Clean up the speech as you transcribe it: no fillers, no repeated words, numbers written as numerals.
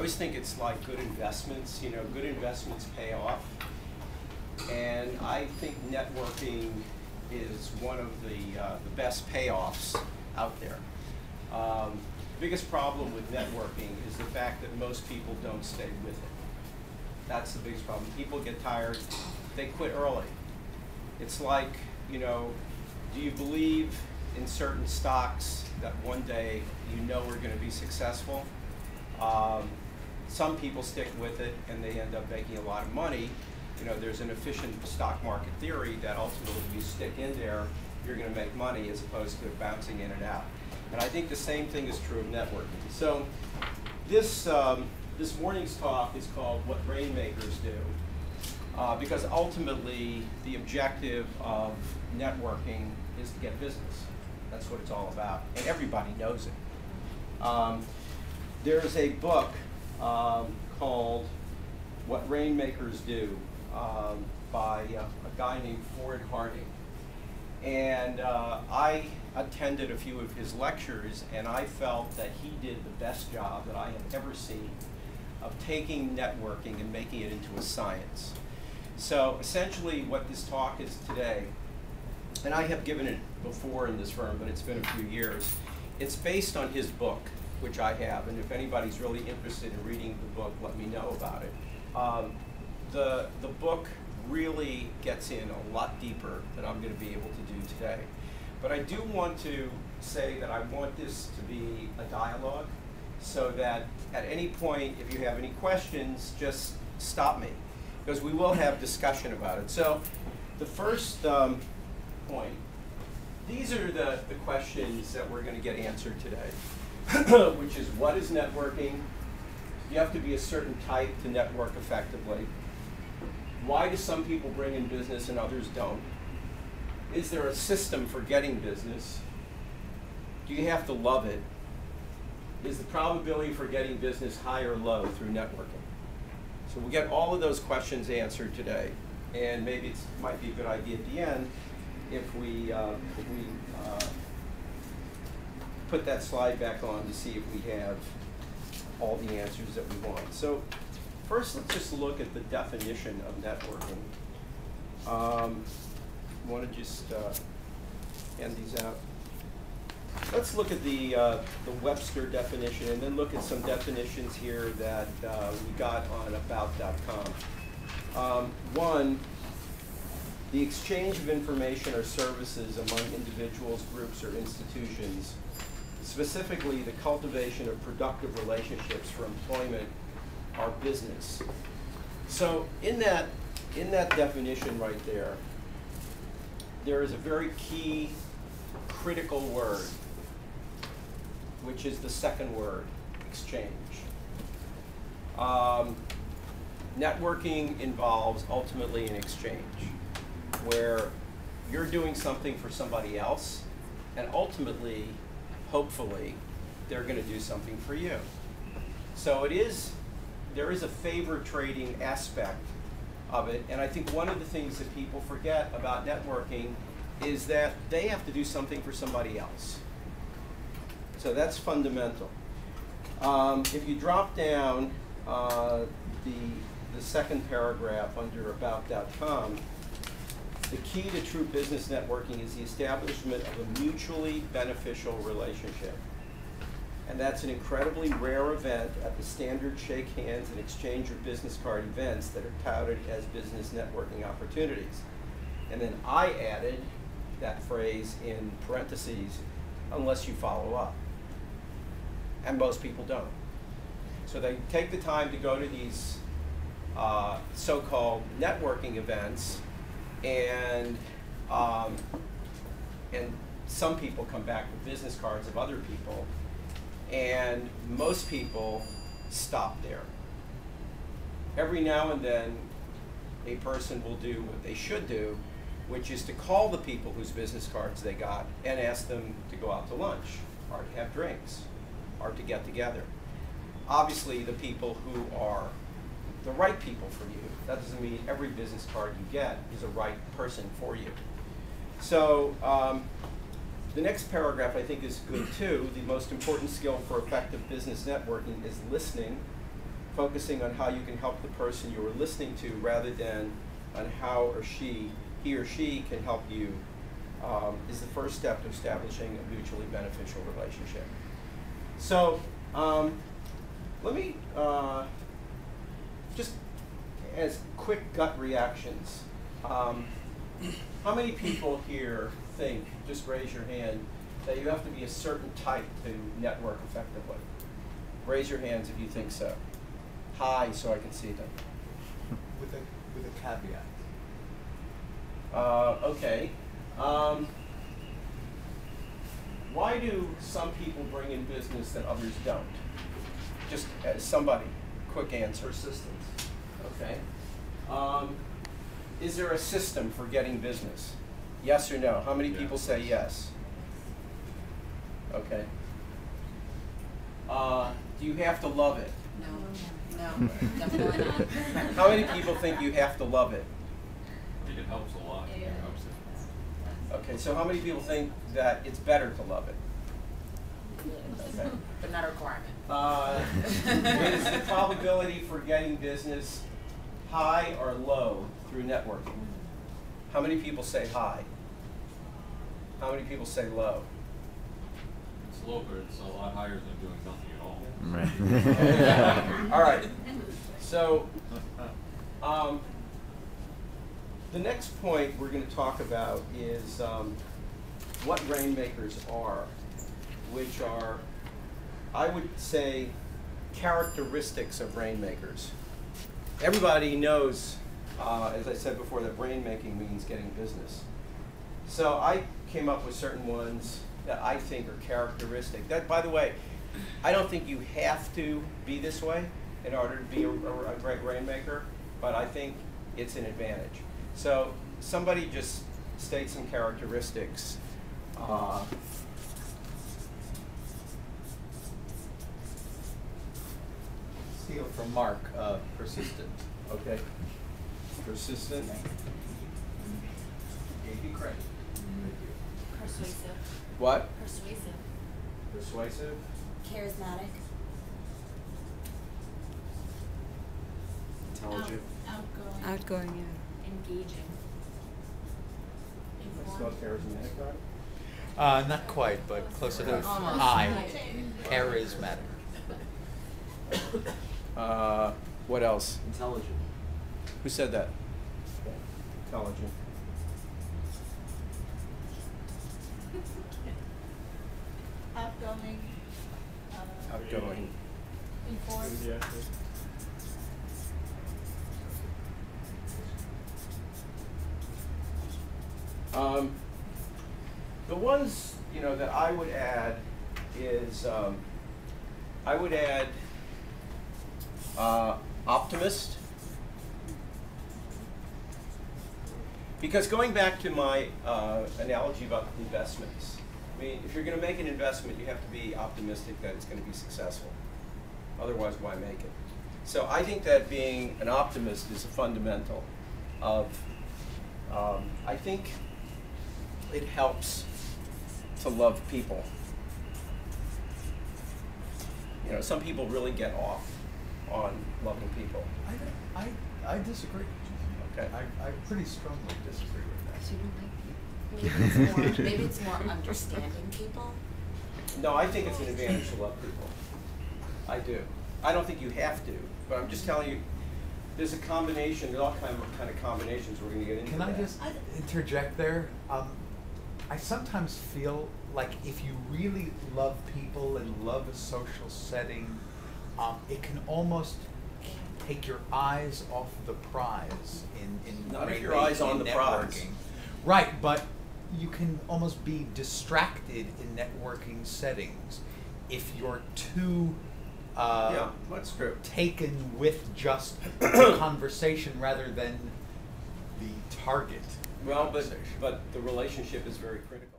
always think it's like good investments. You know, good investments pay off. And I think networking is one of the best payoffs out there. The biggest problem with networking is the fact that most people don't stay with it. That's the biggest problem. People get tired, they quit early. It's like, you know, do you believe in certain stocks that one day you know are going to be successful? Some people stick with it and they end up making a lot of money. You know, there's an efficient stock market theory that ultimately if you stick in there, you're going to make money as opposed to bouncing in and out. And I think the same thing is true of networking. So this morning's talk is called What Rainmakers Do, because ultimately the objective of networking is to get business. That's what it's all about, and everybody knows it. There's a book called What Rainmakers Do by a guy named Ford Harding. And I attended a few of his lectures, and I felt that he did the best job that I have ever seen of taking networking and making it into a science. So essentially what this talk is today, and I have given it before in this firm, but it's been a few years, it's based on his book, which I have, and if anybody's really interested in reading the book, let me know about it. The book really gets in a lot deeper than I'm going to be able to do today. But I do want to say that I want this to be a dialogue, so that at any point, if you have any questions, just stop me, because we will have discussion about it. So the first point, these are the questions that we're going to get answered today, which is, what is networking? You have to be a certain type to network effectively. Why do some people bring in business and others don't? Is there a system for getting business? Do you have to love it? Is the probability for getting business high or low through networking? So we'll get all of those questions answered today. And maybe it might be a good idea at the end if we put that slide back on to see if we have all the answers that we want. So first, let's just look at the definition of networking. I want to just hand these out. Let's look at the Webster definition, and then look at some definitions here that we got on about.com. One, the exchange of information or services among individuals, groups, or institutions, specifically the cultivation of productive relationships for employment or business. So in that definition right there, there is a very key critical word, which is the second word, exchange. Networking involves ultimately an exchange, where you're doing something for somebody else, and ultimately, hopefully, they're going to do something for you. So there is a favor trading aspect of it, and I think one of the things that people forget about networking is that they have to do something for somebody else. So that's fundamental. If you drop down the second paragraph under about.com, the key to true business networking is the establishment of a mutually beneficial relationship. And that's an incredibly rare event at the standard shake hands and exchange of business card events that are touted as business networking opportunities. And then I added that phrase in parentheses, unless you follow up. And most people don't. So they take the time to go to these so-called networking events, and some people come back with business cards of other people, and most people stop there. Every now and then, a person will do what they should do, which is to call the people whose business cards they got and ask them to go out to lunch, or to have drinks, or to get together. Obviously, the people who are the right people for you. That doesn't mean every business card you get is a right person for you. So the next paragraph I think is good too. The most important skill for effective business networking is listening. focusing on how you can help the person you are listening to rather than on how he or she can help you, is the first step to establishing a mutually beneficial relationship. So let me just as quick gut reactions. How many people here think, just raise your hand, that you have to be a certain type to network effectively? Raise your hands if you think so. High, so I can see them. With a caveat. Okay. Why do some people bring in business that others don't? Just as somebody, quick answer. Persistence. Okay. Is there a system for getting business? Yes or no? How many people say yes? Okay. Do you have to love it? No, definitely not. How many people think you have to love it? I think it helps a lot. Yeah. It helps it. Okay, so how many people think that it's better to love it? Okay. But not a requirement. Is the probability for getting business high or low through networking? How many people say high? How many people say low? It's low, but it's a lot higher than doing nothing at all. Right. All right. So the next point we're going to talk about is what rainmakers are, which are, I would say, characteristics of rainmakers. Everybody knows, as I said before, that rainmaking means getting business. So I came up with certain ones that I think are characteristic. That, by the way, I don't think you have to be this way in order to be a great rainmaker, but I think it's an advantage. So somebody just state some characteristics. Steal from Mark, persistent. Okay. Persistent. Gave you credit. Persuasive. What? Persuasive. Persuasive. Charismatic. Intelligent. Outgoing. Outgoing, Engaging. That's not charismatic, right? Not quite, but close enough. Almost. High. Charismatic. What else? Intelligent. Who said that? Intelligent. Outgoing. Outgoing. Informed. The ones that I would add is I would add optimist, because going back to my analogy about investments, I mean, if you're going to make an investment, you have to be optimistic that it's going to be successful. Otherwise, why make it? So I think that being an optimist is a fundamental of, I think it helps to love people. Some people really get off on loving people. I disagree. Okay. I pretty strongly disagree with that. So you don't like people? Maybe it's more understanding people. No, I think it's an advantage to love people. I do. I don't think you have to, but I'm just telling you, there's a combination, there's all kind of combinations we're going to get into. Can I that. just interject there? I sometimes feel like if you really love people and love a social setting, it can almost take your eyes off the prize in Not if your eyes on the prize. networking. Right, but you can almost be distracted in networking settings if you're too Yeah, that's true. taken with just the conversation rather than the target. Well, conversation. but the relationship is very critical.